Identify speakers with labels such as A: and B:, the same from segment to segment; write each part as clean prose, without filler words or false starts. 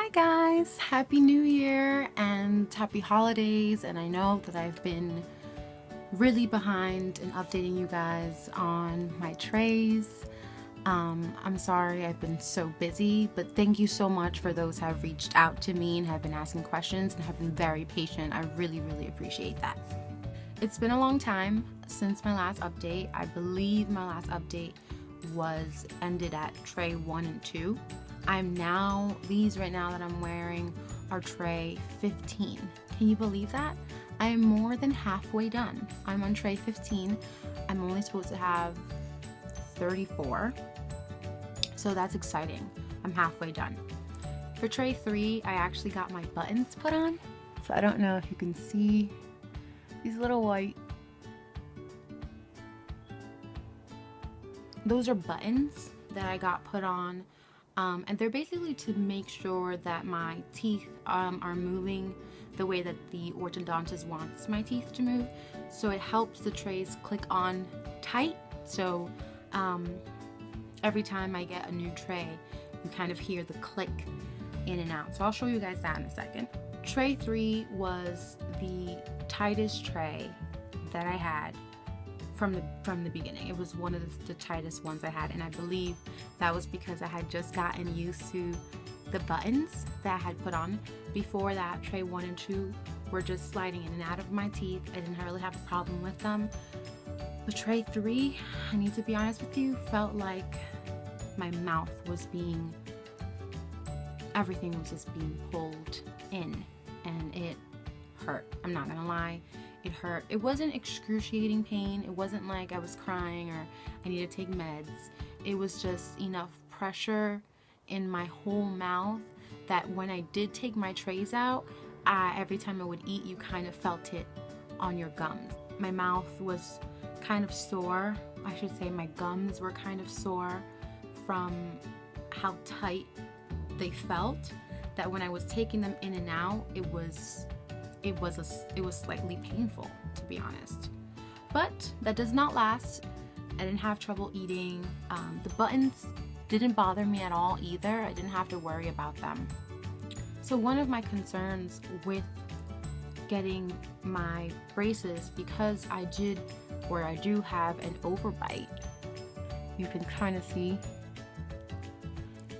A: Hi guys, happy new year and happy holidays. And I know that I've been really behind in updating you guys on my trays. I'm sorry I've been so busy, but thank you so much for those who have reached out to me and have been asking questions and have been very patient. I really appreciate that. It's been a long time since my last update. I believe my last update was ended at tray 1 and 2. These right now that I'm wearing are tray 15. Can you believe that? I am more than halfway done. I'm on tray 15. I'm only supposed to have 34. So that's exciting. I'm halfway done. For tray 3, I actually got my buttons put on. So I don't know if you can see these little white. Those are buttons that I got put on. And they're basically to make sure that my teeth are moving the way that the orthodontist wants my teeth to move. So it helps the trays click on tight. So every time I get a new tray, you kind of hear the click in and out. So I'll show you guys that in a second. Tray 3 was the tightest tray that I had from the beginning. It was one of the tightest ones I had, and I believe that was because I had just gotten used to the buttons that I had put on. Before that, tray 1 and 2 were just sliding in and out of my teeth. I didn't really have a problem with them. But tray 3, I need to be honest with you, felt like my mouth was everything was just being pulled in, and it hurt. I'm not gonna lie. It hurt. It wasn't excruciating pain. It wasn't like I was crying or I needed to take meds. It was just enough pressure in my whole mouth that when I did take my trays out, every time I would eat, you kind of felt it on your gums. My mouth was kind of sore. I should say my gums were kind of sore from how tight they felt, that when I was taking them in and out, it was slightly painful, to be honest. But that does not last. I didn't have trouble eating. The buttons didn't bother me at all either. I didn't have to worry about them. So one of my concerns with getting my braces, because I do have an overbite, you can kind of see,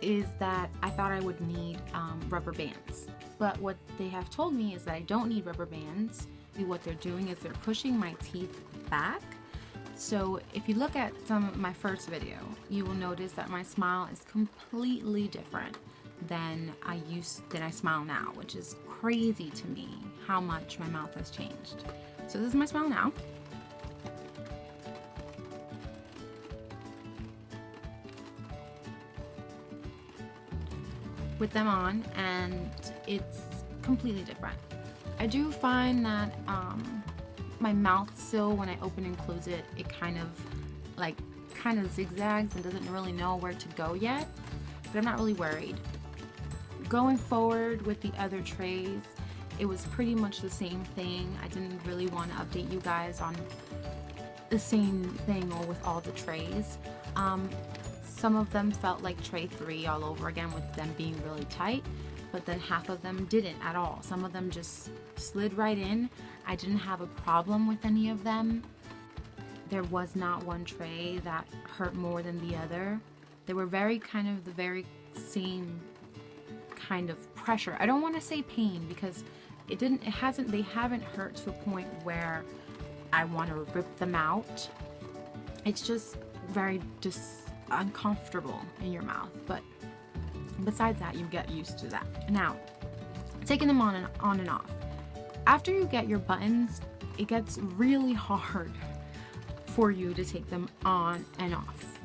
A: is that I thought I would need rubber bands. But what they have told me is that I don't need rubber bands. What they're doing is they're pushing my teeth back. So if you look at my first video, you will notice that my smile is completely different than I smile now, which is crazy to me how much my mouth has changed. So this is my smile now. With them on, and it's completely different. I do find that my mouth still, when I open and close it, it kind of zigzags and doesn't really know where to go yet, but I'm not really worried. Going forward with the other trays, it was pretty much the same thing. I didn't really want to update you guys on the same thing or with all the trays. Some of them felt like tray 3 all over again, with them being really tight, but then half of them didn't at all. Some of them just slid right in. I didn't have a problem with any of them. There was not one tray that hurt more than the other. They were the very same kind of pressure. I don't want to say pain, because they haven't hurt to a point where I want to rip them out. It's just very uncomfortable in your mouth, but besides that, you get used to that. Now, taking them on and off. After you get your buttons, it gets really hard for you to take them on and off.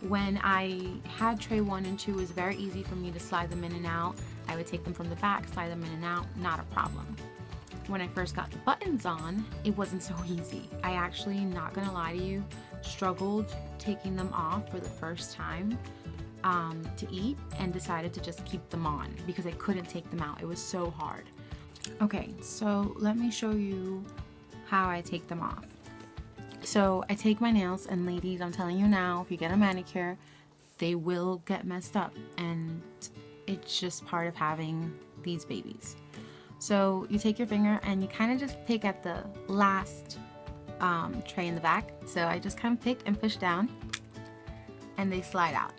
A: When I had tray 1 and 2, it was very easy for me to slide them in and out. I would take them from the back, slide them in and out, not a problem. When I first got the buttons on, it wasn't so easy. I actually, not gonna lie to you, struggled taking them off for the first time to eat, and decided to just keep them on because I couldn't take them out. It was so hard. Okay, so let me show you how I take them off. So I take my nails, and ladies, I'm telling you now, if you get a manicure, they will get messed up, and It's just part of having these babies. So you take your finger and you kind of just pick at the last tray in the back. So I just kind of pick and push down and they slide out.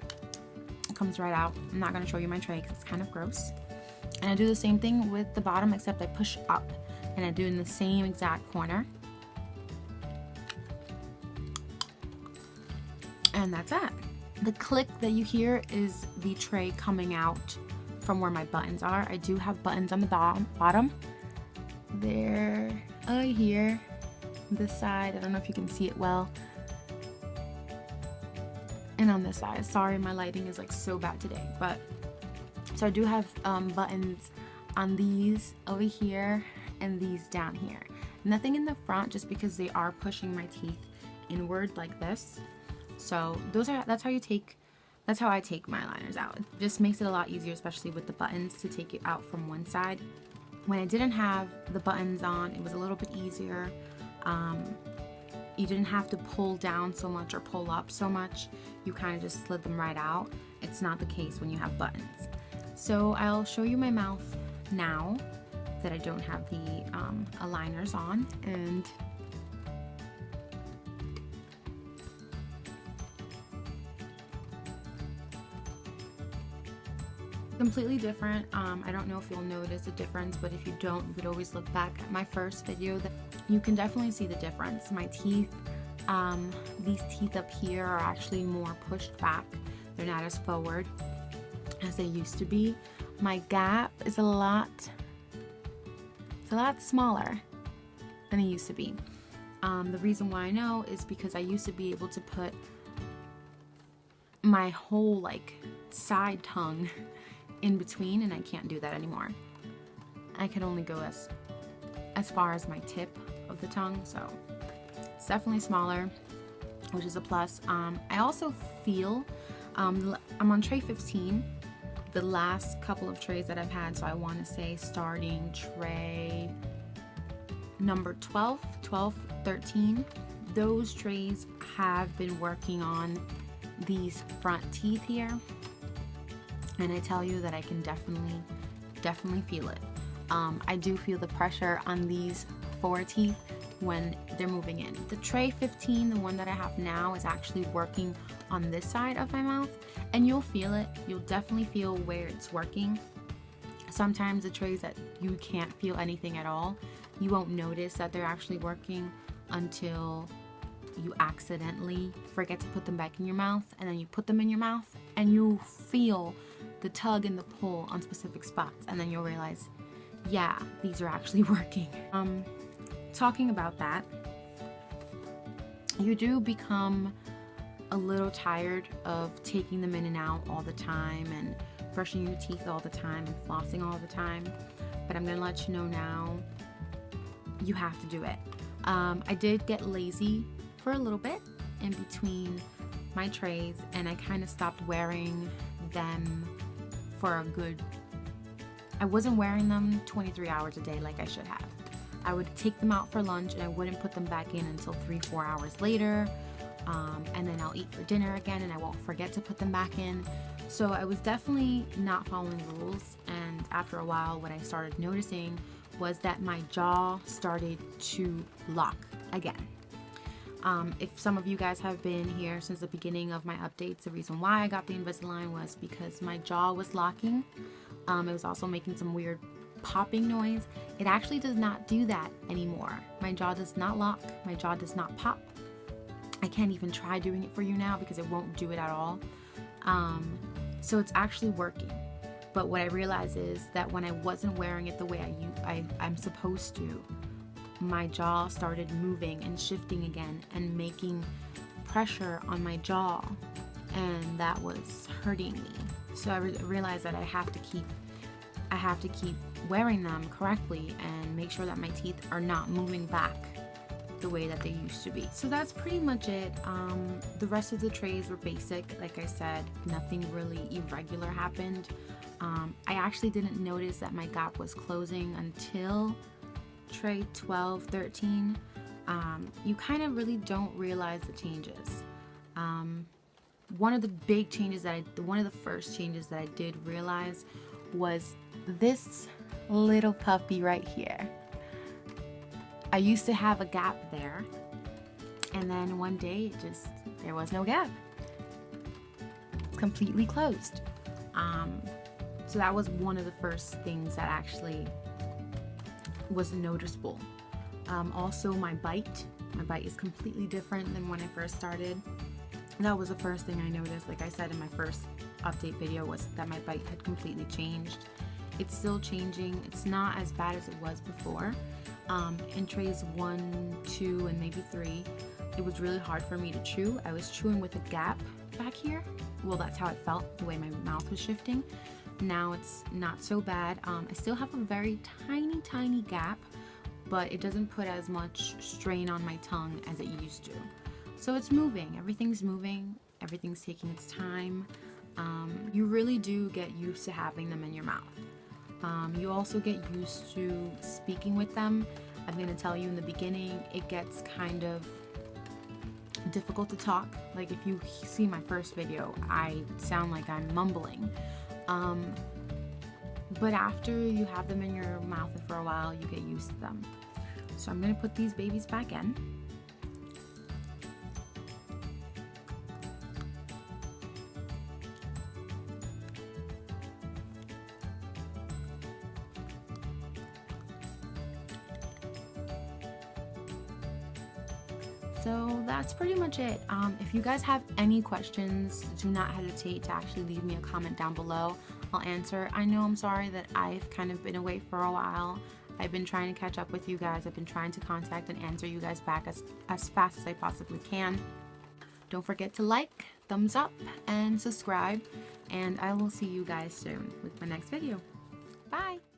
A: It comes right out. I'm not going to show you my tray because it's kind of gross. And I do the same thing with the bottom, except I push up and I do it in the same exact corner. And that's it. The click that you hear is the tray coming out from where my buttons are. I do have buttons on the bottom. They're here, this side. I don't know if you can see it well. And on this side. Sorry, my lighting is like so bad today. But so I do have buttons on these over here and these down here. Nothing in the front, just because they are pushing my teeth inward like this. So that's how I take my aligners out. It just makes it a lot easier, especially with the buttons, to take it out from one side. When I didn't have the buttons on, it was a little bit easier. You didn't have to pull down so much or pull up so much. You kind of just slid them right out. It's not the case when you have buttons. So I'll show you my mouth now that I don't have the aligners on, and completely different. I don't know if you'll notice a difference, but if you don't, you could always look back at my first video. That you can definitely see the difference. My teeth, these teeth up here are actually more pushed back. They're not as forward as they used to be. My gap is a lot smaller than it used to be. The reason why I know is because I used to be able to put my whole like side tongue in between, and I can't do that anymore. I can only go as far as my tip of the tongue, so it's definitely smaller, which is a plus. I also feel I'm on tray 15, the last couple of trays that I've had, so I want to say starting tray number 12, 13, those trays have been working on these front teeth here. And I tell you that I can definitely feel it. I do feel the pressure on these 4 teeth when they're moving in. The tray 15, the one that I have now, is actually working on this side of my mouth, and you'll feel it. You'll definitely feel where it's working. Sometimes the trays that you can't feel anything at all, you won't notice that they're actually working until you accidentally forget to put them back in your mouth, and then you put them in your mouth and you feel the tug and the pull on specific spots, and then you'll realize, yeah, these are actually working. Talking about that, you do become a little tired of taking them in and out all the time and brushing your teeth all the time and flossing all the time, but I'm gonna let you know now, you have to do it. I did get lazy for a little bit in between my trays, and I kind of stopped wearing them for a good, I wasn't wearing them 23 hours a day like I should have. I would take them out for lunch and I wouldn't put them back in until 3-4 hours later, and then I'll eat for dinner again and I won't forget to put them back in. So I was definitely not following rules, and after a while what I started noticing was that my jaw started to lock again. If some of you guys have been here since the beginning of my updates, the reason why I got the Invisalign was because my jaw was locking. It was also making some weird popping noise. It actually does not do that anymore. My jaw does not lock. My jaw does not pop. I can't even try doing it for you now because it won't do it at all. So it's actually working. But what I realized is that when I wasn't wearing it the way I'm supposed to, my jaw started moving and shifting again and making pressure on my jaw, and that was hurting me. So I realized that I have to keep wearing them correctly and make sure that my teeth are not moving back the way that they used to be. So that's pretty much it. The rest of the trays were basic. Like I said, nothing really irregular happened. I actually didn't notice that my gap was closing until tray 12, 13. You kind of really don't realize the changes. one of the big changes one of the first changes that I did realize was this little puppy right here. I used to have a gap there, and then one day there was no gap. It's completely closed. So that was one of the first things that actually was noticeable. Also, my bite is completely different than when I first started. That was the first thing I noticed. Like I said in my first update video, was that my bite had completely changed. It's still changing. It's not as bad as it was before. In trays 1, 2, and maybe 3, it was really hard for me to chew. I was chewing with a gap back here. Well, that's how it felt, the way my mouth was shifting. Now it's not so bad. I still have a very tiny gap, but it doesn't put as much strain on my tongue as it used to. So it's moving. Everything's moving. Everything's taking its time. You really do get used to having them in your mouth. You also get used to speaking with them. I'm going to tell you in the beginning, it gets kind of difficult to talk. Like if you see my first video, I sound like I'm mumbling. But after you have them in your mouth for a while, you get used to them. So I'm going to put these babies back in. So that's pretty much it. If you guys have any questions, do not hesitate to actually leave me a comment down below. I'll answer. I know I'm sorry that I've kind of been away for a while. I've been trying to catch up with you guys. I've been trying to contact and answer you guys back as fast as I possibly can. Don't forget to like, thumbs up, and subscribe. And I will see you guys soon with my next video. Bye!